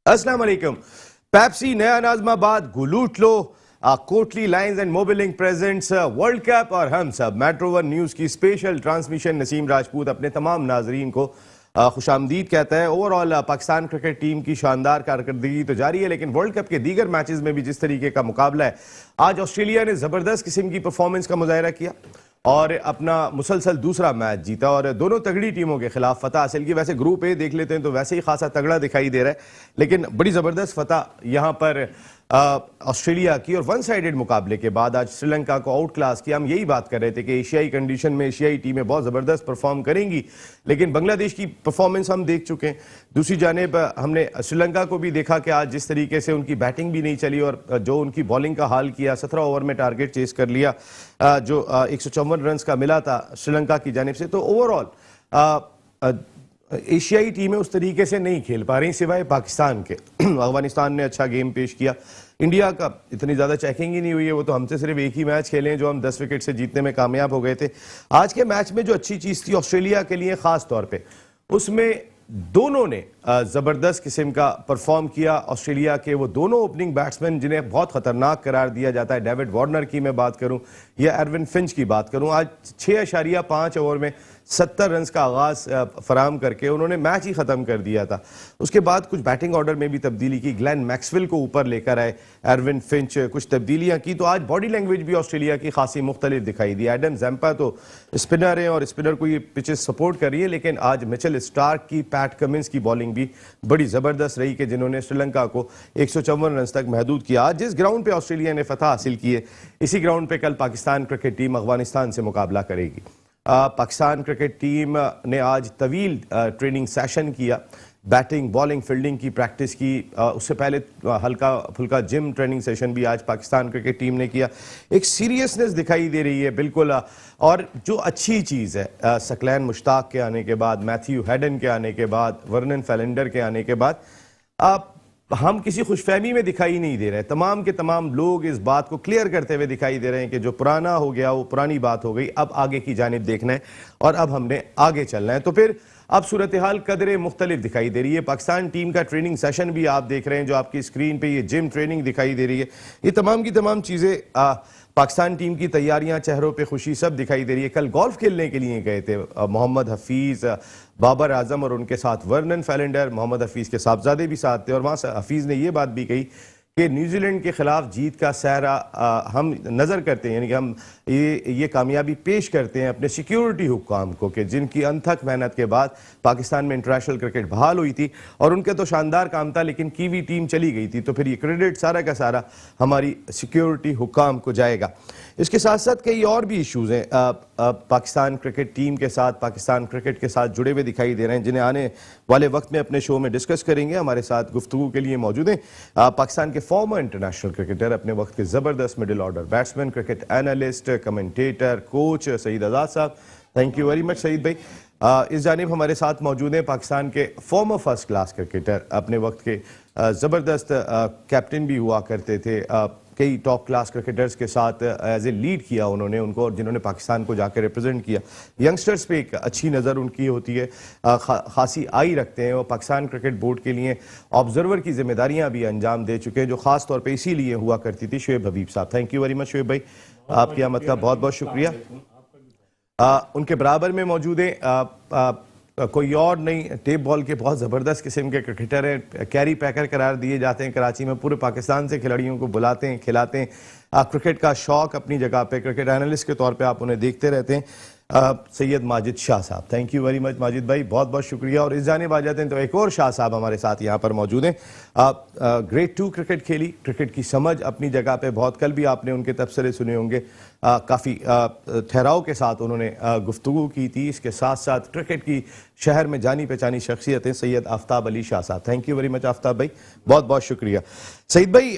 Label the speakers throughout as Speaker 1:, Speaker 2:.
Speaker 1: अस्सलाम वालेकुम। पेप्सी, नया नाज़माबाद, गुलूटलो, Kotli lines and Mobilink presents world cup और हम सब मेट्रो वन न्यूज़ की स्पेशल ट्रांसमिशन। नसीम राजपूत अपने तमाम नाजरीन को खुशामदीद कहता है। ओवरऑल पाकिस्तान क्रिकेट टीम की शानदार कारकर्दगी तो जारी है, लेकिन वर्ल्ड कप के दीगर मैचेस में भी जिस तरीके का मुकाबला है, आज ऑस्ट्रेलिया ने ज़बरदस्त किस्म की परफॉर्मेंस का मुजाहरा किया और अपना मुसलसल दूसरा मैच जीता और दोनों तगड़ी टीमों के खिलाफ फतह हासिल की। वैसे ग्रुप ए देख लेते हैं तो वैसे ही खासा तगड़ा दिखाई दे रहा है, लेकिन बड़ी ज़बरदस्त फतह यहाँ पर ऑस्ट्रेलिया की। और वन साइडेड मुकाबले के बाद आज श्रीलंका को आउट क्लास किया। हम यही बात कर रहे थे कि एशियाई कंडीशन में एशियाई टीमें बहुत ज़बरदस्त परफॉर्म करेंगी, लेकिन बांग्लादेश की परफॉर्मेंस हम देख चुके हैं। दूसरी जानिब हमने श्रीलंका को भी देखा कि आज जिस तरीके से उनकी बैटिंग भी नहीं चली और जो उनकी बॉलिंग का हाल किया, 17 ओवर में टारगेट चेस कर लिया जो 154 रन का मिला था श्रीलंका की जानिब से। तो ओवरऑल एशियाई टीमें उस तरीके से नहीं खेल पा रही सिवाय पाकिस्तान के। अफगानिस्तान ने अच्छा गेम पेश किया, इंडिया का इतनी ज़्यादा चेकिंग ही नहीं हुई है, वो तो हमसे सिर्फ एक ही मैच खेले हैं जो हम 10 विकेट से जीतने में कामयाब हो गए थे। आज के मैच में जो अच्छी चीज़ थी ऑस्ट्रेलिया के लिए ख़ास तौर पे, उसमें दोनों ने ज़बरदस्त किस्म का परफॉर्म किया। ऑस्ट्रेलिया के वो दोनों ओपनिंग बैट्समैन जिन्हें बहुत ख़तरनाक करार दिया जाता है, डेविड वार्नर की मैं बात करूं या एरविन फिंच की बात करूं, आज 6.5 ओवर में 70 रन का आगाज फराम करके उन्होंने मैच ही ख़त्म कर दिया था। उसके बाद कुछ बैटिंग ऑर्डर में भी तब्दीली की, ग्लेन मैक्सवेल को ऊपर लेकर आए एरविन फिंच, कुछ तब्दीलियां की। तो आज बॉडी लैंग्वेज भी ऑस्ट्रेलिया की खासी मुख्तलिफ दिखाई दी। एडम जैम्पा तो स्पिनर है और स्पिनर को ये पिचेस सपोर्ट कर रही है, लेकिन आज मिचेल स्टार्क की, पैट कमिंस की बॉलिंग भी बड़ी ज़बरदस्त रही कि जिन्होंने श्रीलंका को 154 रन तक महदूद किया। आज जिस ग्राउंड पे ऑस्ट्रेलिया ने फतह हासिल की है, इसी ग्राउंड पे कल पाकिस्तान क्रिकेट टीम अफगानिस्तान से मुकाबला करेगी। पाकिस्तान क्रिकेट टीम ने आज तवील ट्रेनिंग सेशन किया, बैटिंग, बॉलिंग, फील्डिंग की प्रैक्टिस की। उससे पहले हल्का फुल्का जिम ट्रेनिंग सेशन भी आज पाकिस्तान क्रिकेट टीम ने किया। एक सीरियसनेस दिखाई दे रही है बिल्कुल। और जो अच्छी चीज़ है, सकलैन मुश्ताक के आने के बाद, मैथ्यू हेडन के आने के बाद, वर्नन फैलेंडर के आने के बाद हम किसी खुशफहमी में दिखाई नहीं दे रहे। तमाम के तमाम लोग इस बात को क्लियर करते हुए दिखाई दे रहे हैं कि जो पुराना हो गया वो पुरानी बात हो गई, अब आगे की जानिब देखना है और अब हमने आगे चलना है। तो फिर अब सूरत हाल कदरे मुख्तलिफ दिखाई दे रही है। पाकिस्तान टीम का ट्रेनिंग सेशन भी आप देख रहे हैं, जो आपकी स्क्रीन पे ये जिम ट्रेनिंग दिखाई दे रही है। ये तमाम की तमाम चीज़ें पाकिस्तान टीम की तैयारियां, चेहरों पे खुशी सब दिखाई दे रही है। कल गोल्फ खेलने के लिए गए थे मोहम्मद हफीज़, बाबर आजम और उनके साथ वर्नन फैलेंडर, मोहम्मद हफीज़ के साहबजादे भी साथ थे। और वहाँ से हफीज़ ने यह बात भी कही कि न्यूजीलैंड के खिलाफ जीत का सहरा हम नज़र करते हैं, यानी कि हम ये कामयाबी पेश करते हैं अपने सिक्योरिटी हुक्काम को कि जिनकी अनथक मेहनत के बाद पाकिस्तान में इंटरनेशनल क्रिकेट बहाल हुई थी और उनका तो शानदार काम था, लेकिन कीवी टीम चली गई थी। तो फिर ये क्रेडिट सारा का सारा हमारी सिक्योरिटी हुक्काम को जाएगा। इसके साथ साथ कई और भी इशूज़ हैं पाकिस्तान क्रिकेट टीम के साथ, पाकिस्तान क्रिकेट के साथ जुड़े हुए दिखाई दे रहे हैं, जिन्हें आने वाले वक्त में अपने शो में डिस्कस करेंगे। हमारे साथ गुफ्तगू के लिए मौजूद हैं पाकिस्तान के फॉर्मर इंटरनेशनल क्रिकेटर, अपने वक्त के ज़बरदस्त middle order batsman, cricket analyst, commentator, coach Saeed Azad sahab. Thank you very much Saeed भाई। इस जानिब हमारे साथ मौजूद हैं पाकिस्तान के फॉर्मर फर्स्ट क्लास क्रिकेटर, अपने वक्त के ज़बरदस्त कैप्टन भी हुआ करते थे, कई टॉप क्लास क्रिकेटर्स के साथ एज ए लीड किया उन्होंने उनको, और जिन्होंने पाकिस्तान को जाकर रिप्रेजेंट किया। यंगस्टर्स पे एक अच्छी नज़र उनकी होती है, खासी आई रखते हैं। और पाकिस्तान क्रिकेट बोर्ड के लिए ऑब्जर्वर की जिम्मेदारियां भी अंजाम दे चुके हैं, जो खास तौर पे इसीलिए हुआ करती थी। शुएब हबीब साहब, thank you very much Shoaib भाई, आपकी आमद का बहुत बहुत शुक्रिया। उनके बराबर में मौजूद हैं कोई और नहीं, टेप बॉल के बहुत ज़बरदस्त किस्म के क्रिकेटर हैं, कैरी पैकर करार दिए जाते हैं कराची में, पूरे पाकिस्तान से खिलाड़ियों को बुलाते हैं, खिलाते हैं। क्रिकेट का शौक अपनी जगह पे, क्रिकेट एनालिस्ट के तौर पे आप उन्हें देखते रहते हैं। सैयद माजिद शाह साहब, thank you very much Majid भाई, बहुत बहुत शुक्रिया। और इस जानिब आ जाते हैं तो एक और शाह साहब हमारे साथ यहाँ पर मौजूद हैं। ग्रेड 2 क्रिकेट खेली, क्रिकेट की समझ अपनी जगह पे बहुत, कल भी आपने उनके तबसरे सुने होंगे, काफ़ी ठहराव के साथ उन्होंने गुफ्तगू की थी। इसके साथ साथ क्रिकेट की शहर में जानी पहचानी शख्सियतें, सैयद आफ्ताब अली शाह साहब, thank you very much Aftab भाई, बहुत बहुत शुक्रिया। सईद भाई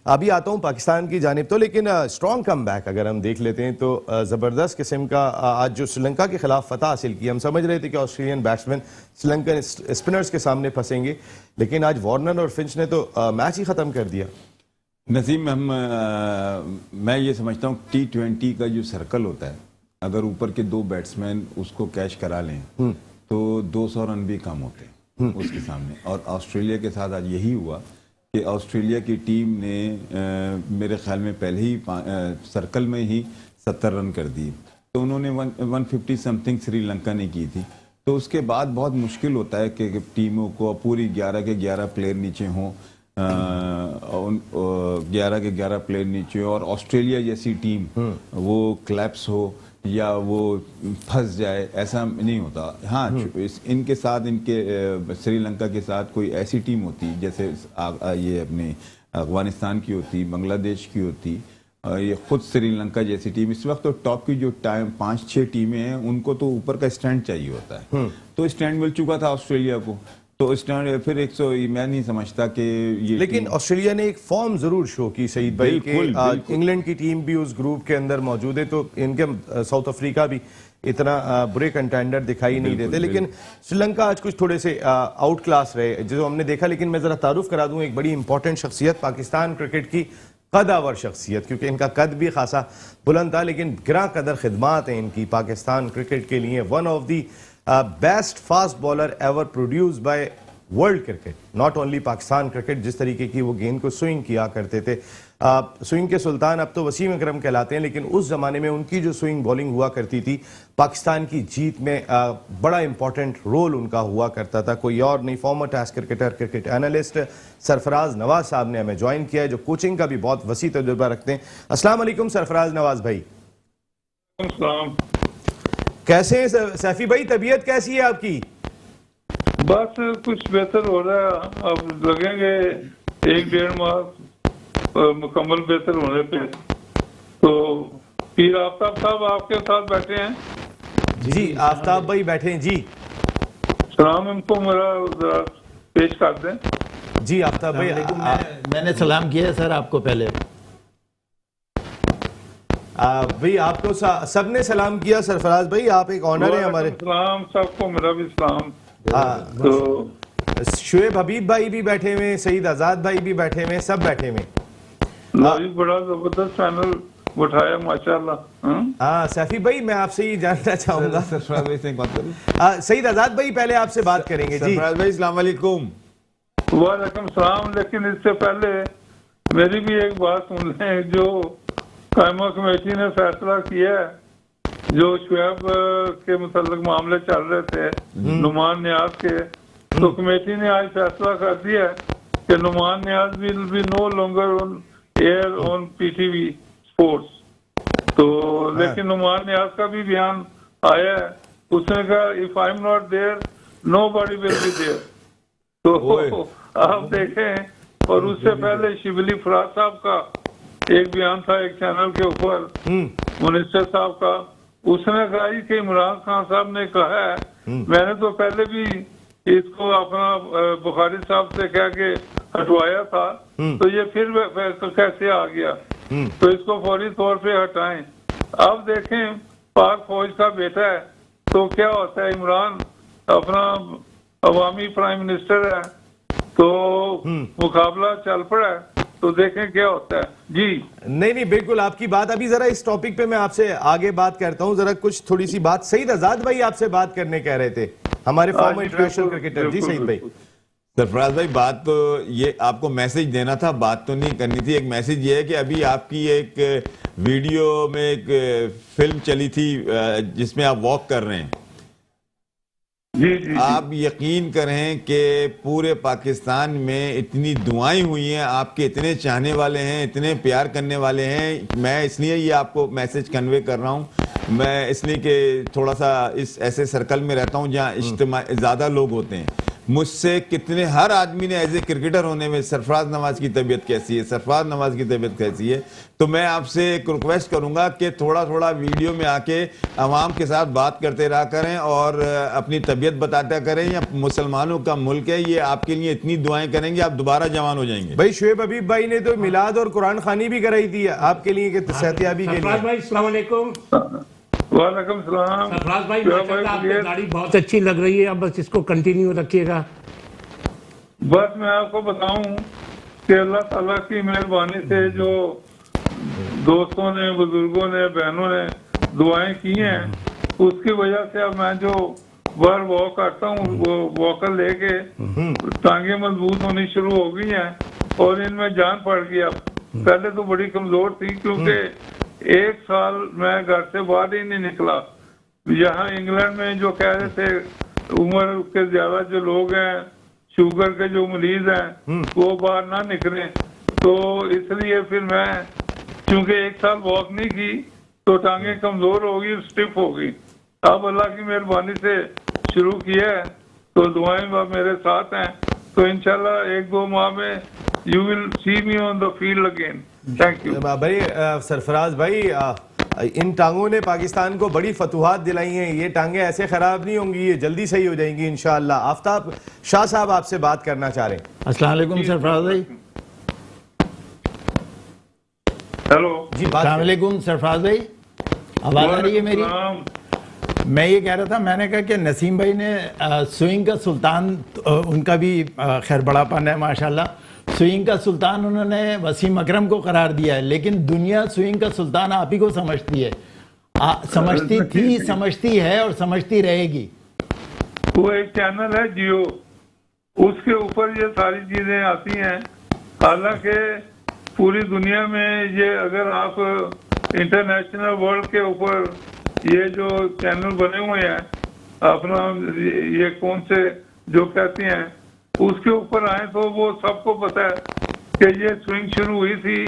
Speaker 1: अभी आता हूँ पाकिस्तान की जानिब तो, लेकिन स्ट्रॉन्ग कम बैक अगर हम देख लेते हैं तो ज़बरदस्त किस्म का आज जो श्रीलंका के खिलाफ फतह हासिल की, हम समझ रहे थे कि ऑस्ट्रेलियन बैट्समैन श्रीलंकन स्पिनर्स के सामने फंसेंगे, लेकिन आज वार्नर और फिंच ने तो मैच ही ख़त्म कर दिया।
Speaker 2: नसीम, मैं ये समझता हूँ T20 का जो सर्कल होता है, अगर ऊपर के 2 बैट्समैन उसको कैच करा लें तो 200 रन भी कम होते हैं। उसके सामने। और ऑस्ट्रेलिया के साथ आज यही हुआ कि ऑस्ट्रेलिया की टीम ने मेरे ख्याल में पहले ही सर्कल में ही 70 रन कर दिए, तो उन्होंने 150 समथिंग श्रीलंका ने की थी। तो उसके बाद बहुत मुश्किल होता है कि टीमों को पूरी 11 के 11 प्लेयर नीचे हों, 11 के 11 प्लेयर नीचे हो और ऑस्ट्रेलिया जैसी टीम वो क्लैप्स हो या वो फंस जाए, ऐसा नहीं होता। हाँ, इनके साथ इनके श्रीलंका के साथ कोई ऐसी टीम होती जैसे ये अपने अफगानिस्तान की होती, बांग्लादेश की होती, ये खुद श्रीलंका जैसी टीम, इस वक्त तो टॉप की जो टाइम 5-6 टीमें हैं उनको तो ऊपर का स्टैंड चाहिए होता है। तो स्टैंड मिल चुका था ऑस्ट्रेलिया को, तो स्टैंड फिर 100 मैं नहीं समझता कि ये,
Speaker 1: लेकिन ऑस्ट्रेलिया ने एक फॉर्म जरूर शो की सईद भाई के इंग्लैंड की टीम भी उस ग्रुप के अंदर मौजूद है, तो इनके साउथ अफ्रीका भी इतना बुरे कंटेंडर दिखाई नहीं देते, लेकिन श्रीलंका आज कुछ थोड़े से आउट क्लास रहे जो हमने देखा। लेकिन मैं जरा तारुफ करा दूं एक बड़ी इंपॉर्टेंट शख्सियत पाकिस्तान क्रिकेट की, कदावर शख्सियत, क्योंकि इनका कद भी खासा बुलंद था लेकिन गिरा कदर खिदमात हैं इनकी पाकिस्तान क्रिकेट के लिए। One of the best fast bowler ever produce by world cricket, not only Pakistan cricket. जिस तरीके की वो गेंद को स्विंग किया करते थे, स्विंग के सुल्तान अब तो वसीम अकरम कहलाते हैं, लेकिन उस जमाने में उनकी जो स्विंग बॉलिंग हुआ करती थी पाकिस्तान की जीत में बड़ा इंपॉर्टेंट रोल उनका हुआ करता था। कोई और नहीं, former test cricketer, cricket analyst Sarfaraz Nawaz साहब ने हमें ज्वाइन किया है, जो कोचिंग का भी बहुत वसी तजुर्बा रखते हैं। अस्सलाम वालेकुम सरफराज नवाज भाई। कैसे हैं सैफी भाई, तबीयत कैसी है आपकी?
Speaker 3: बस कुछ बेहतर हो रहा है, अब लगेंगे 1-1.5 माह मुकम्मल बेहतर होने पे। तो पीर आफ्ताब साहब आपके साथ बैठे हैं।
Speaker 1: जी आफ्ताब भाई बैठे हैं जी।
Speaker 3: सलाम इनको मेरा जरा पेश कर दें।
Speaker 1: जी आफ्ताब भाई,
Speaker 4: मैंने सलाम किया है सर आपको पहले।
Speaker 1: भाई आपको सबने सलाम किया सरफराज भाई, आप एक ऑनर है हमारे।
Speaker 3: सलाम सबको, मेरा भी सलाम।
Speaker 1: तो शुएब हबीब भाई भी बैठे हुए, सईद आजाद भाई भी बैठे हुए, सब बैठे हुए।
Speaker 3: बड़ा जबरदस्त पैनल उठाया माशाल्लाह।
Speaker 1: हाँ सैफी भाई, मैं आपसे ये जानना चाहूंगा,
Speaker 2: सरफराज भाई से एक बात करूं।
Speaker 1: सईद आजाद भाई पहले आपसे बात करेंगे जी।
Speaker 2: सरफराज भाई अस्सलाम वालेकुम।
Speaker 3: वालेकुम सलाम। लेकिन इससे पहले मेरी भी एक बात सुन लें, जो कायमा कमेटी ने फैसला किया है, जो शुएब के मुतल्लिक मामले चल रहे थे नुमान नियाज के, तो कमेटी ने आज फैसला कर दिया कि Numan Niaz will be no longer on air on PTV sports. तो लेकिन नुमान नियाज का भी बयान आया है, उसने कहा if I am not there nobody will be there. तो आप देखें, और उससे पहले शिबली फराज साहब का एक बयान था एक चैनल के ऊपर, मिनिस्टर साहब का, उसने कहा कि इमरान खान साहब ने कहा है, मैंने तो पहले भी इसको अपना बुखारी साहब से कह के हटवाया था, तो ये फिर कैसे आ गया, तो इसको फौरी तौर पे हटाएं। अब देखें, पाक फौज का बेटा है, तो क्या होता है, इमरान अपना अवामी प्राइम मिनिस्टर है, तो मुकाबला चल पड़ा है, तो देखें क्या होता है जी।
Speaker 1: नहीं बिल्कुल आपकी बात। अभी जरा इस टॉपिक पे मैं आपसे आगे बात करता हूं, जरा कुछ थोड़ी सी बात सईद आजाद भाई आपसे बात करने कह रहे थे, हमारे फॉर्मर इंटरनेशनल क्रिकेटर। जी सईद भाई।
Speaker 2: सरफराज भाई, बात तो ये आपको मैसेज देना था, बात तो नहीं करनी थी। एक मैसेज ये है कि अभी आपकी एक वीडियो में एक फिल्म चली थी जिसमें आप वॉक कर रहे हैं।
Speaker 3: जी।
Speaker 2: आप यकीन करें कि पूरे पाकिस्तान में इतनी दुआएं हुई हैं, आपके इतने चाहने वाले हैं, इतने प्यार करने वाले हैं। मैं इसलिए ये आपको मैसेज कन्वे कर रहा हूं, मैं इसलिए कि थोड़ा सा इस ऐसे सर्कल में रहता हूं जहां ज़्यादा लोग होते हैं। मुझसे कितने, हर आदमी ने एज ए क्रिकेटर होने में सरफराज नवाज की तबीयत कैसी है, सरफराज नवाज की तबीयत कैसी है, तो मैं आपसे एक रिक्वेस्ट करूंगा कि थोड़ा थोड़ा वीडियो में आके आवाम के साथ बात करते रहा करें और अपनी तबीयत बताता करें। या मुसलमानों का मुल्क है ये, आपके लिए इतनी दुआएं करेंगे, आप दोबारा जवान हो जाएंगे।
Speaker 1: भाई शुएब हबीब भाई ने तो मिलाद और कुरान खानी भी कराई थी आपके लिए कि सेहतियाबी के लिए।
Speaker 5: भाई अस्सलाम वालेकुम।
Speaker 3: वालेकुम सलाम।
Speaker 5: सरफराज भाई माशाल्लाह आपकी गाड़ी बहुत अच्छी लग रही है, अब बस इसको कंटिन्यू रखिएगा।
Speaker 3: बस मैं आपको बताऊं कि अल्लाह ताला की मेहरबानी से जो दोस्तों ने, बुजुर्गों ने, बहनों ने दुआएं की हैं, उसकी वजह से अब मैं जो बार वॉक करता हूँ, वो वॉकर लेके टांगे मजबूत होनी शुरू हो गई हैं और इनमें जान पड़ गई। अब पहले तो बड़ी कमजोर थी, क्योंकि 1 साल मैं घर से बाहर ही नहीं निकला। यहाँ इंग्लैंड में जो कह रहे थे उम्र के ज्यादा जो लोग हैं, शुगर के जो मरीज हैं, वो बाहर ना निकले, तो इसलिए फिर मैं क्योंकि 1 साल वॉक नहीं की तो टांगे कमजोर हो गई, स्टिफ हो गई। अब अल्लाह की मेहरबानी से शुरू किया है, तो दुआएं मेरे साथ हैं, तो इंशाल्लाह 1-2 माह में you will see me on the field again. Thank you
Speaker 1: भाई सरफराज भाई, इन टांगों ने पाकिस्तान को बड़ी फतुहात दिलाई हैं। ये टांगे ऐसे खराब नहीं होंगी, ये जल्दी सही हो जाएंगी इंशाअल्लाह। आफ्ताब शाह साहब आपसे बात करना चाह रहे हैं।
Speaker 4: अस्सलाम वालेकुम सरफराज भाई।
Speaker 3: हेलो
Speaker 1: जी
Speaker 4: अस्सलाम वालेकुम सरफराज भाई, आवाज आ रही है मेरी? मैं ये कह रहा था, मैंने कहा कि नसीम भाई ने स्विंग का सुल्तान, उनका भी खैर बड़ापन है माशाल्लाह, स्विंग का सुल्तान उन्होंने वसीम अकरम को करार दिया है, लेकिन दुनिया स्विंग का सुल्तान आप ही को समझती है, समझती थी, समझती है और समझती रहेगी।
Speaker 3: वो एक चैनल है जियो, उसके ऊपर ये सारी चीजें आती हैं। हालांकि पूरी दुनिया में ये अगर आप इंटरनेशनल वर्ल्ड के ऊपर ये जो चैनल बने हुए हैं, अपना ये कौन से जो कहते हैं, उसके ऊपर आए तो वो सबको पता है कि ये स्विंग शुरू हुई थी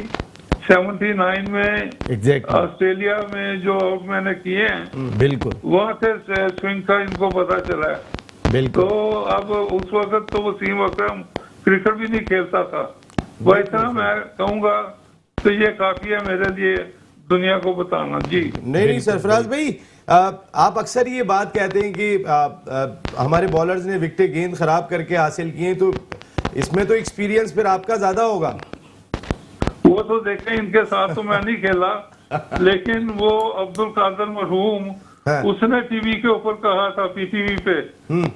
Speaker 3: 79 में
Speaker 4: एग्जैक्टली
Speaker 3: ऑस्ट्रेलिया में, जो आउट मैंने किए हैं
Speaker 4: बिल्कुल
Speaker 3: वहाँ से स्विंग का इनको पता चला है।
Speaker 4: बिल्कुल।
Speaker 3: तो अब उस वक्त तो वसीम अकरम क्रिकेट भी नहीं खेलता था। वह इतना मैं कहूँगा तो ये काफी है मेरे लिए दुनिया को बताना। जी
Speaker 1: नहीं सरफराज भाई, आप अक्सर ये बात कहते हैं कि हमारे बॉलर्स ने विकेटें गेंद खराब करके हासिल किए, तो इसमें तो एक्सपीरियंस फिर आपका ज्यादा होगा।
Speaker 3: वो तो देखें, इनके साथ तो मैं नहीं खेला, लेकिन वो अब्दुल कादर मरहूम,
Speaker 1: हाँ।
Speaker 3: उसने टीवी के ऊपर कहा था, पीटीवी पे,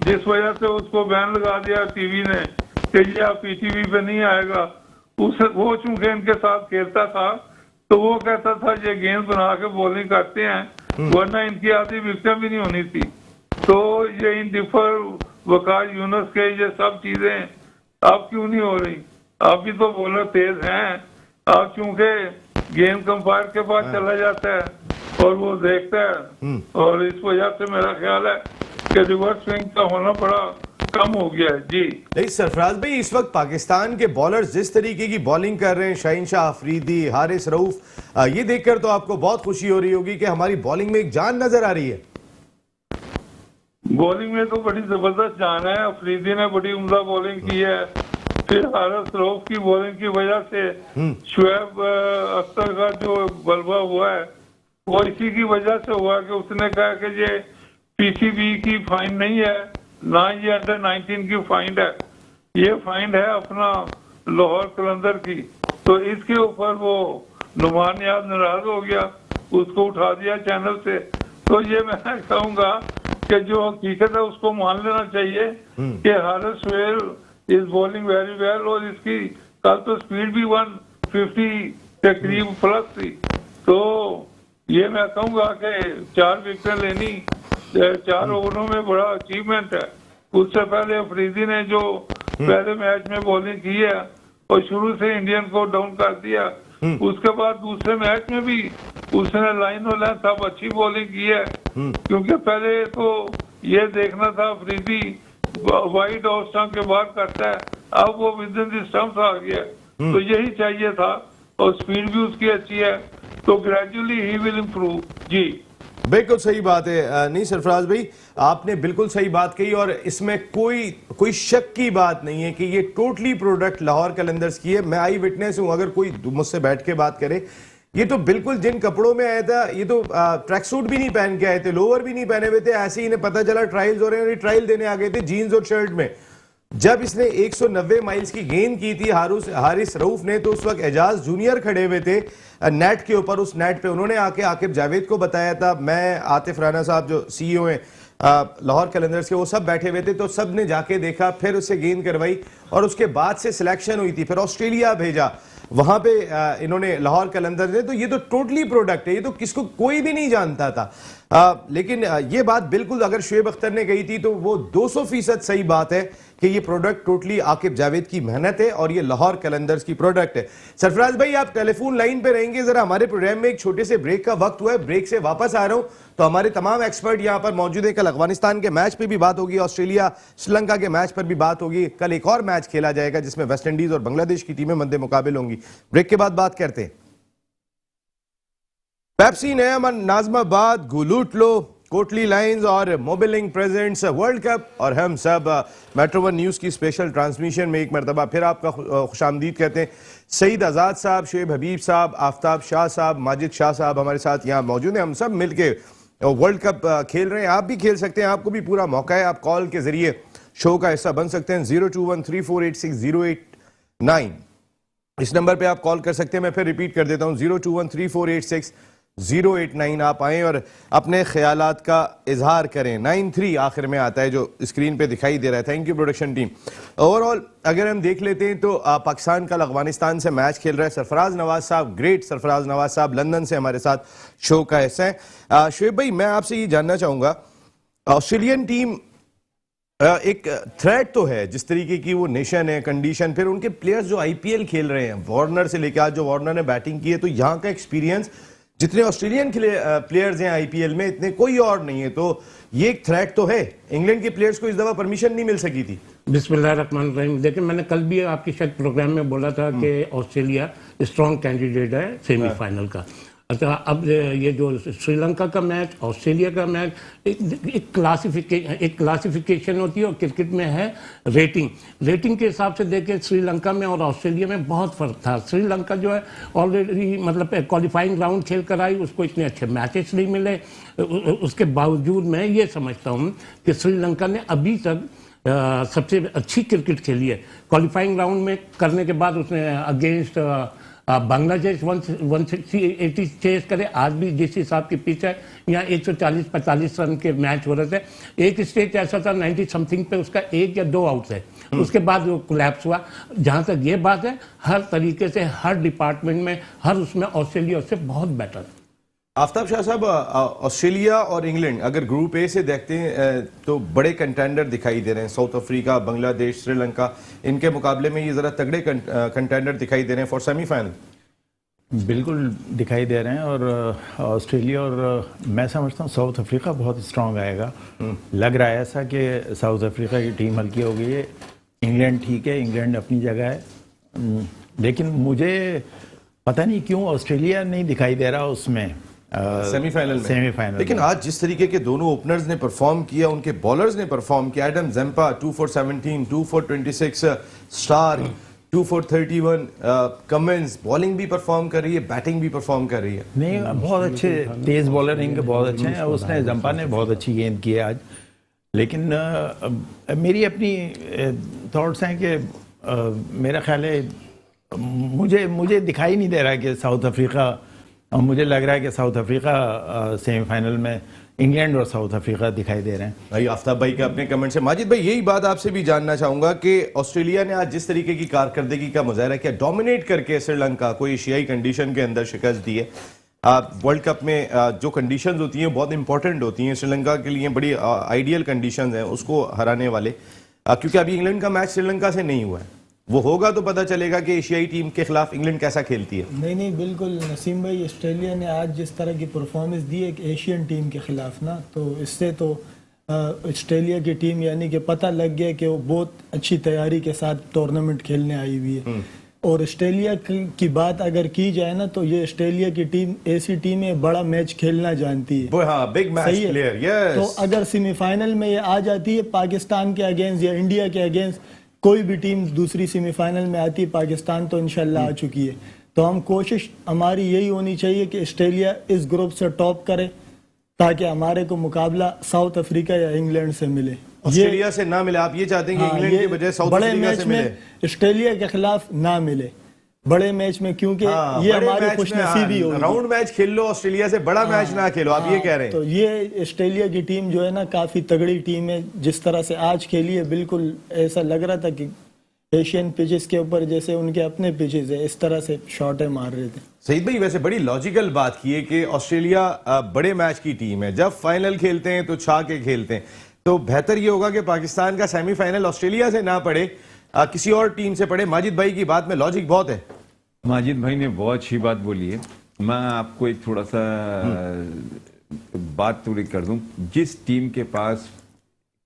Speaker 3: जिस वजह से उसको बैन लगा दिया टीवी ने कि ये आप पीटीवी पे नहीं आएगा। वो चूंकि इनके साथ खेलता था तो वो कहता था ये गेंद बना के बॉलिंग करते हैं, वरना इनकी आधी विकेट भी नहीं होनी थी। तो ये इन डिफर वकार यूनस के ये सब चीजें आप क्यों नहीं हो रही? आप भी तो बॉलर तेज हैं, आप चूंकि गेंद कंपायर के पास चला जाता है और वो देखता है, और इस वजह से मेरा ख्याल है कि रिवर्स स्विंग का होना बड़ा कम हो गया है। जी
Speaker 1: नहीं सरफराज भाई, इस वक्त पाकिस्तान के बॉलर्स जिस तरीके की बॉलिंग कर रहे हैं, शाहीन शाह अफरीदी, हारिस रऊफ, ये देखकर तो आपको बहुत खुशी हो रही होगी कि हमारी बॉलिंग में एक जान नजर आ रही है।
Speaker 3: बॉलिंग में तो बड़ी जबरदस्त जान है। अफरीदी ने बड़ी उम्दा बॉलिंग की है, फिर हारिस रऊफ की बॉलिंग की वजह से शुएब अख्तर का जो बलवा हुआ है वो इसी की वजह से हुआ कि उसने कहा कि ये पीसीबी की फाइन नहीं है, ना ये अंडर 19 की फाइंड है, ये फाइंड है अपना लाहौर कलंदर की। तो इसके ऊपर वो नुमान याद नाराज हो गया, उसको उठा दिया चैनल से। तो ये मैं कहूँगा कि जो हकीकत है उसको मान लेना चाहिए कि Haris Sohail is bowling very well, और इसकी कल तो स्पीड भी 150 के करीब प्लस थी। तो ये मैं कहूँगा कि 4 विकेट लेनी 4 ओवरों में बड़ा अचीवमेंट है। उससे पहले अफरीदी ने जो पहले मैच में बॉलिंग की है और शुरू से इंडियन को डाउन कर दिया, उसके बाद दूसरे मैच में भी उसने लाइन और लेंथ सब अच्छी बॉलिंग की है। क्योंकि पहले तो ये देखना था अफरीदी वाइड और स्टंप के बाहर करता है, अब वो विद इन द स्टंप्स आ गया, तो यही चाहिए था, और स्पीड भी उसकी अच्छी है, तो ग्रेजुअली ही विल इम्प्रूव। जी
Speaker 1: बिल्कुल सही बात है। नहीं सरफराज भाई, आपने बिल्कुल सही बात कही, और इसमें कोई शक की बात नहीं है कि ये टोटली प्रोडक्ट लाहौर कलंदर्स की है। मैं आई विटनेस हूं, अगर कोई मुझसे बैठ के बात करे, ये तो बिल्कुल जिन कपड़ों में आया था, ये तो ट्रैक सूट भी नहीं पहन के आए थे, लोअर भी नहीं पहने हुए थे, ऐसे ही इन्हें पता चला ट्रायल्स हो रहे हैं, ट्रायल देने आ गए थे जीन्स और शर्ट में। जब इसने 190 माइल्स की गेंद की थी हारिस रऊफ ने, तो उस वक्त एजाज जूनियर खड़े हुए थे नेट के ऊपर। उस नेट पे उन्होंने आके आकिब जावेद को बताया था, मैं आतिफ राना साहब जो सीईओ हैं लाहौर कलंदर्स के, वो सब बैठे हुए थे, तो सब ने जाके देखा, फिर उससे गेंद करवाई और उसके बाद से सिलेक्शन हुई थी, फिर ऑस्ट्रेलिया भेजा। वहां पे इन्होंने लाहौर कलंदर्स ने, तो ये तो टोटली प्रोडक्ट है, ये तो किसको कोई भी नहीं जानता था। लेकिन ये बात बिल्कुल अगर शुएब अख्तर ने कही थी तो वो 200% सही बात है कि ये प्रोडक्ट टोटली आकिब जावेद की मेहनत है और ये लाहौर कलंदर्स की प्रोडक्ट है। सरफराज भाई आप टेलीफोन लाइन पे रहेंगे, जरा हमारे प्रोग्राम में एक छोटे से ब्रेक का वक्त हुआ है, ब्रेक से वापस आ रहा हूं तो हमारे तमाम एक्सपर्ट यहां पर मौजूद है। कल अफगानिस्तान के मैच पे भी बात होगी, ऑस्ट्रेलिया श्रीलंका के मैच पर भी बात होगी, कल एक और मैच खेला जाएगा जिसमें वेस्ट इंडीज और बांग्लादेश की टीमें मद्दे मुकाबिल होंगी। ब्रेक के बाद बात करते हैं। पेप्सी नया नाज़माबाद, गुलूटलो, कोटली लाइंस और मोबिलिंग प्रेजेंट्स वर्ल्ड कप और हम सब मेट्रो वन न्यूज़ की स्पेशल ट्रांसमिशन में एक मरतबा फिर आपका खुशामदीद कहते हैं। सईद आज़ाद साहब, शुएब हबीब साहब, आफ्ताब शाह साहब, माजिद शाह साहब हमारे साथ यहाँ मौजूद हैं। हम सब मिलके वर्ल्ड कप खेल रहे हैं, आप भी खेल सकते हैं, आपको भी पूरा मौका है, आप कॉल के जरिए शो का हिस्सा बन सकते हैं। 02134860809 इस नंबर पे आप कॉल कर सकते हैं। मैं फिर रिपीट कर देता हूँ 02134860809 आप आएँ और अपने ख्यालात का इजहार करें। 93 आखिर में आता है जो स्क्रीन पे दिखाई दे रहा है। Thank you production team. Overall अगर हम देख लेते हैं तो पाकिस्तान कल अफगानिस्तान से मैच खेल रहा है। सरफराज नवाज साहब, ग्रेट सरफराज नवाज साहब लंदन से हमारे साथ शो का हिस्सा है। शुएब भाई मैं आपसे ये जानना चाहूँगा, ऑस्ट्रेलियन टीम एक थ्रेट तो है जिस तरीके की वो नेशन है, कंडीशन, फिर उनके प्लेयर्स जो आईपीएल खेल रहे हैं, वार्नर से लेकर आज जो वार्नर ने बैटिंग की है, तो यहाँ का एक्सपीरियंस जितने ऑस्ट्रेलियन प्लेयर्स हैं आईपीएल में इतने कोई और नहीं है, तो ये एक थ्रेट तो है। इंग्लैंड के प्लेयर्स को इस दफा परमिशन नहीं मिल सकी थी।
Speaker 5: बिस्मिल्लाहिर्रहमानिर्रहीम। लेकिन मैंने कल भी आपके शायद प्रोग्राम में बोला था कि ऑस्ट्रेलिया स्ट्रॉन्ग कैंडिडेट है सेमीफाइनल का। अच्छा, अब ये जो श्रीलंका का मैच, ऑस्ट्रेलिया का मैच, एक क्लासिफिकेशन होती है और क्रिकेट में है रेटिंग के हिसाब से देखें श्रीलंका में और ऑस्ट्रेलिया में बहुत फ़र्क था। श्रीलंका जो है ऑलरेडी मतलब क्वालिफाइंग राउंड खेल कर आई, उसको इतने अच्छे मैचेस नहीं मिले। उसके बावजूद मैं ये समझता हूँ कि श्रीलंका ने अभी तक सबसे अच्छी क्रिकेट खेली है। क्वालिफाइंग राउंड में करने के बाद उसने अगेंस्ट बांग्लादेश 160-80 चेस करे। आज भी जिस हिसाब की पिच है यहाँ 140-45 रन के मैच हो रहे थे। एक स्टेज ऐसा था 90 समथिंग पे उसका 1 या 2 आउट है, उसके बाद वो कोलैप्स हुआ। जहाँ तक ये बात है, हर तरीके से हर डिपार्टमेंट में हर उसमें ऑस्ट्रेलिया से बहुत बेटर है।
Speaker 1: आफ्ताब शाह साहब, ऑस्ट्रेलिया और इंग्लैंड अगर ग्रुप ए से देखते हैं तो बड़े कंटेंडर दिखाई दे रहे हैं। साउथ अफ्रीका, बांग्लादेश, श्रीलंका, इनके मुकाबले में ये ज़रा तगड़े कंटेंडर दिखाई दे रहे हैं फॉर सेमीफाइनल।
Speaker 4: बिल्कुल दिखाई दे रहे हैं। और ऑस्ट्रेलिया और मैं समझता हूँ साउथ अफ्रीका बहुत स्ट्रांग आएगा। लग रहा है ऐसा कि साउथ अफ्रीका की टीम हल्की हो गई है। इंग्लैंड ठीक है, इंग्लैंड अपनी जगह है, लेकिन मुझे पता नहीं क्यों ऑस्ट्रेलिया नहीं दिखाई दे रहा उसमें सेमीफाइनल।
Speaker 1: लेकिन आज जिस तरीके के दोनों ओपनर्स ने परफॉर्म किया, उनके बॉलर्स ने परफॉर्म किया, Adam Zampa 2 for 17, 2 for 26, Starc 2 for 31, Cummins bowling भी परफॉर्म कर रही है, बैटिंग भी परफॉर्म कर रही है।
Speaker 4: नहीं, बहुत अच्छे तेज बॉलर इनके बहुत अच्छे हैं। उसने ज़ेम्पा ने बहुत अच्छी गेंद की है आज। लेकिन मेरी अपनी थॉट्स हैं कि मेरा ख्याल है मुझे दिखाई नहीं दे रहा कि साउथ अफ्रीका, मुझे लग रहा है कि साउथ अफ्रीका सेमीफाइनल में इंग्लैंड और साउथ अफ्रीका दिखाई दे रहे हैं।
Speaker 1: भाई आफ्ताब भाई के अपने कमेंट से, माजिद भाई यही बात आपसे भी जानना चाहूंगा कि ऑस्ट्रेलिया ने आज जिस तरीके की कारकर्दगी का मुजाहरा किया, डोमिनेट करके श्रीलंका को एशियाई कंडीशन के अंदर शिकस्त दी है। वर्ल्ड कप में जो कंडीशंस होती हैं बहुत इंपॉर्टेंट होती हैं, श्रीलंका के लिए बड़ी आइडियल कंडीशंस हैं उसको हराने वाले, क्योंकि अभी इंग्लैंड का मैच श्रीलंका से नहीं हुआ है। वो होगा तो पता चलेगा कि एशियाई टीम के खिलाफ इंग्लैंड कैसा खेलती है।
Speaker 6: नहीं बिल्कुल नसीम भाई, ऑस्ट्रेलिया ने आज जिस तरह की परफॉर्मेंस दी है एशियन टीम के खिलाफ ना, तो इससे तो ऑस्ट्रेलिया की टीम यानी कि पता लग गया कि वो बहुत अच्छी तैयारी के साथ टूर्नामेंट खेलने आई हुई है। और ऑस्ट्रेलिया की बात अगर की जाए ना, तो ये ऑस्ट्रेलिया की टीम ऐसी टीम है बड़ा मैच खेलना जानती है।
Speaker 1: हाँ, बिग मैच प्लेयर, यस।
Speaker 6: तो अगर सेमीफाइनल में ये आ जाती है पाकिस्तान के अगेंस्ट या इंडिया के अगेंस्ट, कोई भी टीम दूसरी सेमीफाइनल में आती है, पाकिस्तान तो इंशाल्लाह आ चुकी है, तो हम कोशिश हमारी यही होनी चाहिए कि ऑस्ट्रेलिया इस ग्रुप से टॉप करे ताकि हमारे को मुकाबला साउथ अफ्रीका या इंग्लैंड से मिले।
Speaker 1: ऑस्ट्रेलिया से ना मिले, आप ये चाहते हैं कि इंग्लैंड के बजाय साउथ अफ्रीका से मिले?
Speaker 6: ऑस्ट्रेलिया के खिलाफ ना मिले बड़े मैच में, क्योंकि ये हमारी खुशनसीबी होगी।
Speaker 1: राउंड मैच खेल लो ऑस्ट्रेलिया से, बड़ा मैच ना खेलो, आप ये कह रहे हैं।
Speaker 6: तो ये ऑस्ट्रेलिया की टीम जो है ना काफी तगड़ी टीम है, जिस तरह से आज खेली है बिल्कुल ऐसा लग रहा था कि एशियन पिचेस के ऊपर जैसे उनके अपने पिचेस है इस तरह से शॉटें मार रहे थे।
Speaker 1: सईद भाई वैसे बड़ी लॉजिकल बात की है कि ऑस्ट्रेलिया बड़े मैच की टीम है, जब फाइनल खेलते हैं तो छा के खेलते हैं, तो बेहतर ये होगा कि पाकिस्तान का सेमीफाइनल ऑस्ट्रेलिया से ना पड़े, किसी और टीम से पड़े। माजिद भाई की बात में लॉजिक बहुत है।
Speaker 2: माजिद भाई ने बहुत अच्छी बात बोली है। मैं आपको एक थोड़ा सा बात थोड़ी कर दूं। जिस टीम के पास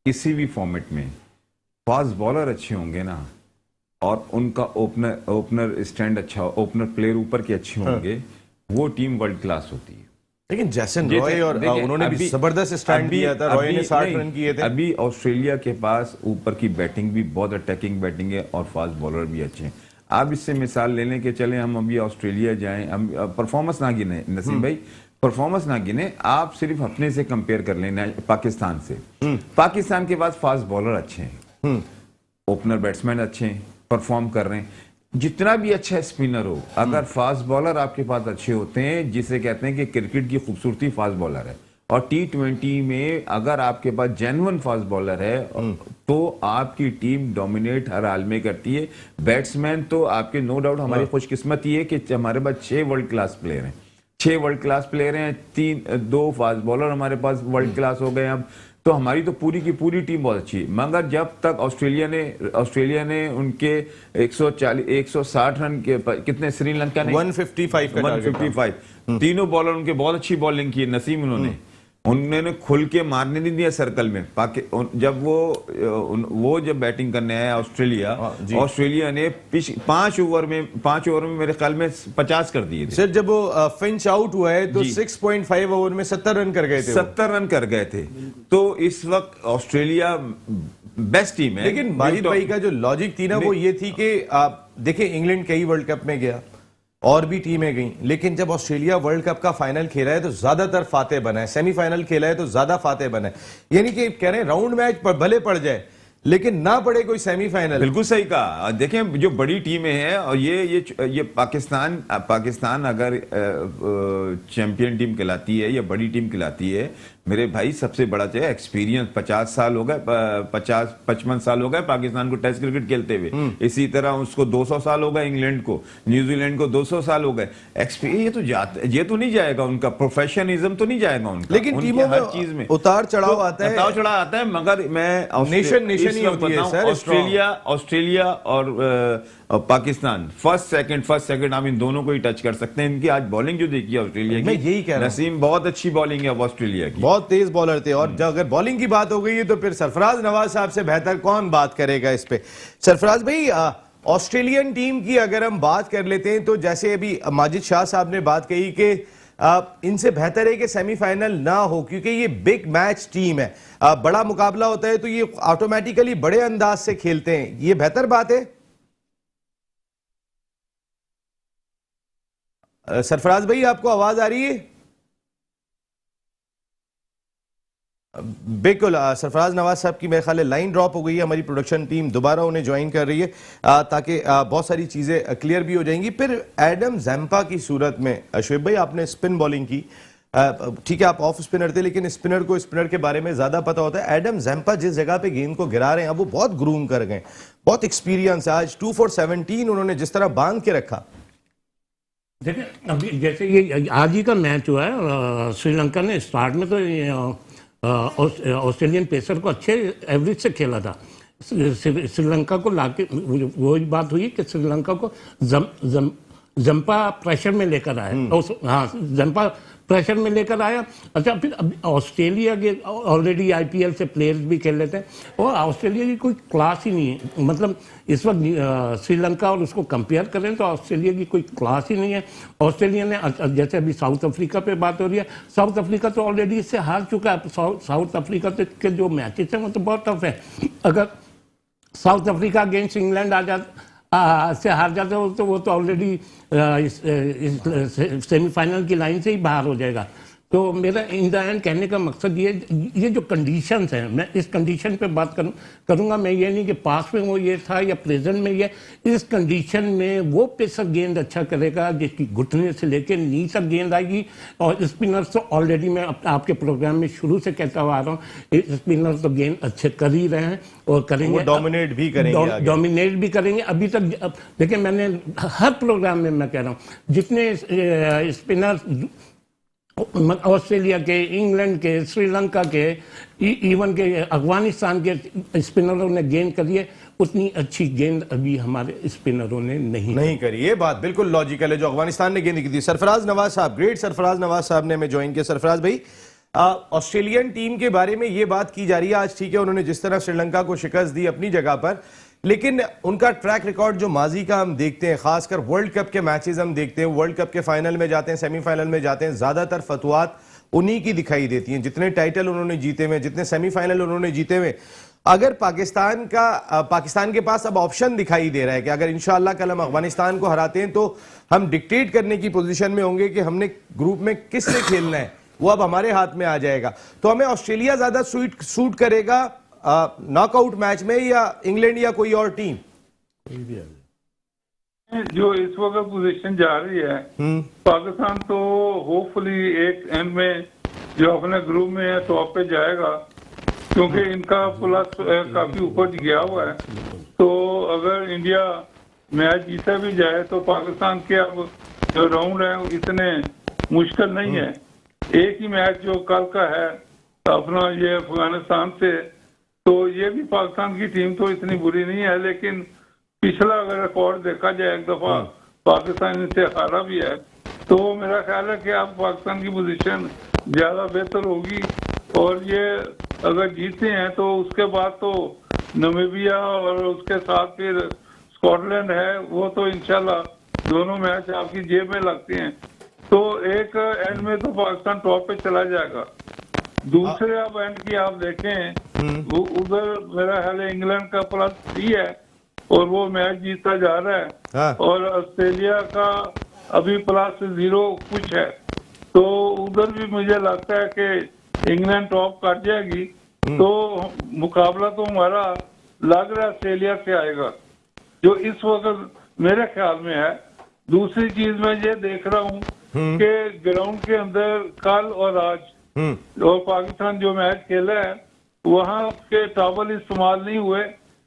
Speaker 2: किसी भी फॉर्मेट में फास्ट बॉलर अच्छे होंगे ना और उनका ओपनर स्टैंड अच्छा, ओपनर प्लेयर ऊपर के अच्छे होंगे, वो टीम वर्ल्ड क्लास होती है।
Speaker 1: लेकिन जैसन रॉय और उन्होंने भी जबरदस्त स्टैंड दिया था, रॉय ने 60 रन किए थे।
Speaker 2: अभी ऑस्ट्रेलिया के पास ऊपर की बैटिंग भी बहुत अटैकिंग बैटिंग है और फास्ट बॉलर भी अच्छे हैं। आप इससे मिसाल लेने के चले, हम अभी ऑस्ट्रेलिया जाएं, हम परफॉर्मेंस ना गिने नसीम भाई, परफॉर्मेंस ना गिने, आप सिर्फ अपने से कंपेयर कर लेना पाकिस्तान से। पाकिस्तान के पास फास्ट बॉलर अच्छे हैं, ओपनर बैट्समैन अच्छे हैं, परफॉर्म कर रहे हैं। जितना भी अच्छा स्पिनर हो, अगर फास्ट बॉलर आपके पास अच्छे होते हैं, जिसे कहते हैं कि क्रिकेट की खूबसूरती फास्ट बॉलर है, और T20 में अगर आपके पास जेन्युइन फास्ट बॉलर है तो आपकी टीम डोमिनेट हर हाल में करती है। बैट्समैन तो आपके नो डाउट, हमारी खुशकिस्मती है कि हमारे पास 6 वर्ल्ड क्लास प्लेयर हैं, 6 वर्ल्ड क्लास प्लेयर हैं, 2 फास्ट बॉलर हमारे पास वर्ल्ड क्लास हो गए। अब तो हमारी तो पूरी की पूरी टीम बहुत अच्छी है। मगर जब तक ऑस्ट्रेलिया ने उनके 160 रन के कितने, श्रीलंका ने 155 तीनों बॉलर उनके बहुत अच्छी बॉलिंग की नसीम, उन्होंने खुल के मारने नहीं दिया सर्कल में। जब वो जब बैटिंग करने आया ऑस्ट्रेलिया ने 5 ओवर में मेरे ख्याल में 50 कर दिए थे।
Speaker 1: सर जब वो फिंच आउट हुआ है तो 6.5 ओवर में 70 रन कर गए थे।
Speaker 2: 70 रन कर गए थे। तो इस वक्त ऑस्ट्रेलिया बेस्ट टीम है।
Speaker 1: लेकिन माजिद भाई का जो लॉजिक थी ना वो ये थी कि आप देखिए, इंग्लैंड कई वर्ल्ड कप में गया और भी टीमें गई, लेकिन जब ऑस्ट्रेलिया वर्ल्ड कप का फाइनल खेला है तो ज्यादातर फातेह बना है, सेमीफाइनल खेला है तो ज्यादा फातेह बना है। यानी कि कह रहे हैं राउंड मैच पर भले पड़ जाए लेकिन ना पड़े कोई सेमीफाइनल।
Speaker 2: बिल्कुल सही कहा। देखें जो बड़ी टीमें हैं, और ये पाकिस्तान अगर चैंपियन टीम कहलाती है या बड़ी टीम कहलाती है, मेरे भाई सबसे बड़ा चाहिए एक्सपीरियंस। 50 साल हो गए, 55 साल हो गए पाकिस्तान को टेस्ट क्रिकेट खेलते हुए। इसी तरह उसको 200 साल हो गए, इंग्लैंड को, न्यूजीलैंड को 200 साल हो गए। ये तो नहीं जाएगा, उनका प्रोफेशनलिज्म तो नहीं जाएगा उनका।
Speaker 1: लेकिन टीमों में हर चीज में उतार चढ़ाव आता है।
Speaker 2: मगर मैं
Speaker 1: नेशन नहीं होती है सर।
Speaker 2: ऑस्ट्रेलिया और पाकिस्तान फर्स्ट सेकंड हम इन दोनों को ही टच कर सकते हैं। इनकी आज बॉलिंग जो देखी है ऑस्ट्रेलिया की,
Speaker 1: मैं यही कह रहा हूं,
Speaker 2: नसीम बहुत अच्छी बॉलिंग है ऑस्ट्रेलिया की,
Speaker 1: बहुत तेज बॉलर थे। और जब अगर बॉलिंग की बात हो गई है तो फिर सरफराज नवाज साहब से बेहतर कौन बात करेगा इस पे। सरफराज भाई, ऑस्ट्रेलियन टीम की अगर हम बात कर लेते हैं तो जैसे अभी माजिद शाह साहब ने बात कही कि इनसे बेहतर है कि सेमीफाइनल ना हो, क्योंकि ये बिग मैच टीम है, बड़ा मुकाबला होता है तो ये ऑटोमेटिकली बड़े अंदाज से खेलते हैं। ये बेहतर बात है। सरफराज भाई आपको आवाज आ रही है? बिल्कुल, सरफराज नवाज साहब की मेरे ख्याल है लाइन ड्रॉप हो गई है। हमारी प्रोडक्शन टीम दोबारा उन्हें ज्वाइन कर रही है ताकि बहुत सारी चीज़ें क्लियर भी हो जाएंगी। फिर एडम ज़ैम्पा की सूरत में, शुएब भाई आपने स्पिन बॉलिंग की, ठीक है आप ऑफ स्पिनर थे, लेकिन स्पिनर को स्पिनर के बारे में ज़्यादा पता होता है। एडम ज़ैम्पा जिस जगह पे गेंद को गिरा रहे हैं, अब वो बहुत ग्रूम कर गए, बहुत एक्सपीरियंस है। आज 2 for 17 उन्होंने जिस तरह बांध के रखा।
Speaker 5: देखिए अभी जैसे ये आज ही का मैच हुआ है, श्रीलंका ने स्टार्ट में तो ऑस्ट्रेलियन पेसर को अच्छे एवरेज से खेला था। श्रीलंका को लाके वही बात हुई कि श्रीलंका को जंपा प्रेशर में लेकर आया। हाँ, जंपा प्रेशर में लेकर आया। अच्छा, फिर अब ऑस्ट्रेलिया के ऑलरेडी IPL से प्लेयर्स भी खेल लेते हैं और ऑस्ट्रेलिया की कोई क्लास ही नहीं है। मतलब इस वक्त श्रीलंका और उसको कंपेयर करें तो ऑस्ट्रेलिया की कोई क्लास ही नहीं है। ऑस्ट्रेलिया ने, जैसे अभी साउथ अफ्रीका पे बात हो रही है, साउथ अफ्रीका तो ऑलरेडी इससे हार चुका है। साउथ अफ्रीका के जो मैचेस हैं वो तो बहुत टफ है। अगर साउथ अफ्रीका अगेंस्ट इंग्लैंड से हार जाते हो तो वो तो ऑलरेडी सेमीफाइनल की लाइन से ही बाहर हो जाएगा। तो मेरा इन द एंड कहने का मकसद ये जो कंडीशंस हैं, मैं इस कंडीशन पे बात करूंगा। मैं ये नहीं कि पास में वो ये था या प्रेजेंट में ये, इस कंडीशन में वो पेसर गेंद अच्छा करेगा जिसकी घुटने से लेकर नी तक गेंद आएगी। और स्पिनर्स तो ऑलरेडी मैं आपके प्रोग्राम में शुरू से कहता हुआ आ रहा हूँ, स्पिनर्स तो गेंद अच्छे कर ही रहे हैं और करेंगे,
Speaker 1: डोमिनेट भी करेंगे,
Speaker 5: डोमिनेट भी करेंगे। अभी तक देखिए, मैंने हर प्रोग्राम में मैं कह रहा हूँ जितने स्पिनर्स ऑस्ट्रेलिया के, इंग्लैंड के, श्रीलंका के, इवन के अफगानिस्तान के स्पिनरों ने गेंद करी है, उतनी अच्छी गेंद अभी हमारे स्पिनरों ने नहीं
Speaker 1: करी। ये बात बिल्कुल लॉजिकल है जो अफगानिस्तान ने गेंद की थी। सरफराज नवाज साहब, ग्रेट सरफराज नवाज साहब ने हमें ज्वाइन किया। सरफराज भाई, ऑस्ट्रेलियन टीम के बारे में ये बात की जा रही है आज, ठीक है उन्होंने जिस तरह श्रीलंका को शिकस्त दी अपनी जगह पर, लेकिन उनका ट्रैक रिकॉर्ड जो माजी का हम देखते हैं, खासकर वर्ल्ड कप के मैचेस हम देखते हैं, वर्ल्ड कप के फाइनल में जाते हैं, सेमीफाइनल में जाते हैं, ज्यादातर फतवात उन्हीं की दिखाई देती हैं। जितने टाइटल उन्होंने जीते हुए, जितने सेमीफाइनल उन्होंने जीते हुए, अगर पाकिस्तान के पास अब ऑप्शन दिखाई दे रहा है कि अगर इंशाअल्लाह कल हम अफगानिस्तान को हराते हैं तो हम डिक्टेट करने की पोजीशन में होंगे कि हमने ग्रुप में किससे खेलना है, वो अब हमारे हाथ में आ जाएगा। तो हमें ऑस्ट्रेलिया ज्यादा सूट करेगा नॉकआउट मैच में या इंग्लैंड या कोई और टीम?
Speaker 3: जो इस वक्त पोजीशन जा रही है, पाकिस्तान तो होपफुली एक एंड में जो अपने ग्रुप में है टॉप पे जाएगा, क्योंकि इनका प्लस काफी ऊपर गया हुआ है। तो अगर इंडिया मैच जीता भी जाए तो पाकिस्तान के अब जो राउंड है इतने मुश्किल नहीं है। एक ही मैच जो कल का है अपना ये अफगानिस्तान से, तो ये भी पाकिस्तान की टीम तो इतनी बुरी नहीं है, लेकिन पिछला अगर रिकॉर्ड देखा जाए एक दफा पाकिस्तान इनसे हारा भी है, तो मेरा ख्याल है कि अब पाकिस्तान की पोजीशन ज्यादा बेहतर होगी। और ये अगर जीते हैं तो उसके बाद तो नामीबिया और उसके साथ फिर स्कॉटलैंड है, वो तो इंशाल्लाह दोनों मैच आपकी जेब में लगते हैं। तो एक एंड में तो पाकिस्तान टॉप पे चला जाएगा। दूसरे अब एंड की आप देखें, उधर मेरा ख्याल है इंग्लैंड का +3 है और वो मैच जीतता जा रहा है।
Speaker 1: हाँ।
Speaker 3: और ऑस्ट्रेलिया का अभी +0 कुछ है। तो उधर भी मुझे लगता है कि इंग्लैंड टॉप काट जाएगी। तो मुकाबला तो हमारा लग रहा है ऑस्ट्रेलिया से आएगा, जो इस वक्त मेरे ख्याल में है। दूसरी चीज मैं ये देख रहा हूँ कि ग्राउंड के अंदर कल और आज और पाकिस्तान जो मैच खेला है वहाँ के टावल इस्तेमाल नहीं हुए।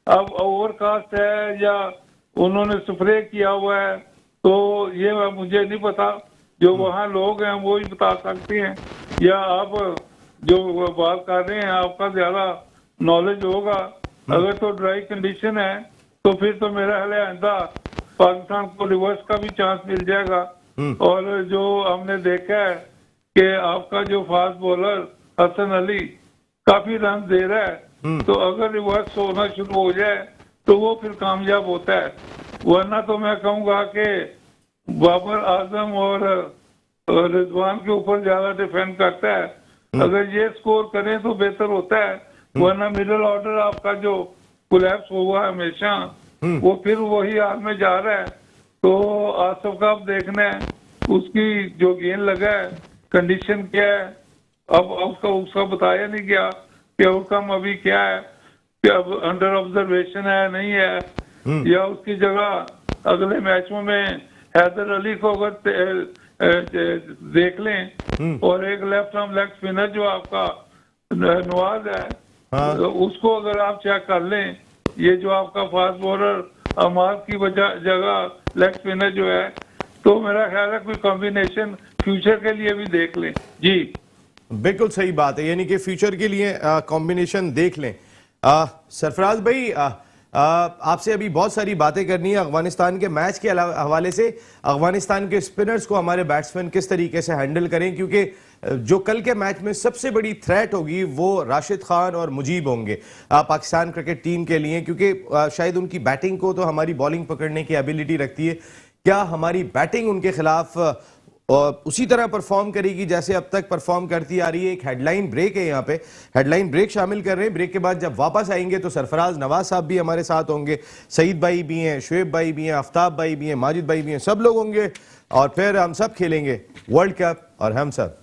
Speaker 3: अब ओवरकास्ट है या उन्होंने स्प्रे किया हुआ है, तो ये मुझे नहीं पता। जो वहाँ लोग हैं वो ही बता सकते हैं, या आप जो बात कर रहे हैं आपका ज्यादा नॉलेज होगा। अगर तो ड्राई कंडीशन है तो फिर तो मेरा ख्याल है आइंदा पाकिस्तान को रिवर्स का भी चांस मिल जाएगा। और जो हमने देखा है कि आपका जो फास्ट बॉलर हसन अली काफी रन दे रहा है, तो अगर रिवर्स होना शुरू हो जाए तो वो फिर कामयाब होता है। वरना तो मैं कहूँगा कि बाबर आजम और रिजवान के ऊपर ज्यादा डिफेंड करता है। अगर ये स्कोर करें तो बेहतर होता है, वरना मिडिल ऑर्डर आपका जो कोलैप्स हुआ है हमेशा, वो फिर वही हाल में जा रहा है। तो आसिफ का अब देखना है उसकी जो गेंद लगा है कंडीशन क्या है। अब उसका बताया नहीं गया कि आउटकम अभी क्या है, कि अब अंडर ऑब्जर्वेशन है नहीं है, या उसकी जगह अगले मैचों में हैदर अली को अगर देख लें और एक लेफ्ट आर्म लेग स्पिनर जो आपका नवाज है, तो उसको अगर आप चेक कर लें, ये जो आपका फास्ट बॉलर अमाद की जगह लेग स्पिनर जो है, तो मेरा ख्याल है कोई कॉम्बिनेशन फ्यूचर के लिए भी देख लें। जी
Speaker 1: बिल्कुल सही बात है, यानी कि फ्यूचर के लिए कॉम्बिनेशन देख लें। सरफराज भाई, आपसे अभी बहुत सारी बातें करनी है अफगानिस्तान के मैच के हवाले से। अफगानिस्तान के स्पिनर्स को हमारे बैट्समैन किस तरीके से हैंडल करें, क्योंकि जो कल के मैच में सबसे बड़ी थ्रेट होगी वो राशिद खान और मुजीब होंगे पाकिस्तान क्रिकेट टीम के लिए, क्योंकि शायद उनकी बैटिंग को तो हमारी बॉलिंग पकड़ने की एबिलिटी रखती है। क्या हमारी बैटिंग उनके खिलाफ उसी तरह परफॉर्म करेगी जैसे अब तक परफॉर्म करती आ रही है? एक हेडलाइन ब्रेक है, यहाँ पे हेडलाइन ब्रेक शामिल कर रहे हैं। ब्रेक के बाद जब वापस आएंगे तो सरफराज नवाज साहब भी हमारे साथ होंगे, सईद भाई भी हैं, शुएब भाई भी हैं, आफ्ताब भाई भी हैं, माजिद भाई भी हैं, सब लोग होंगे और फिर हम सब खेलेंगे वर्ल्ड कप और हम सब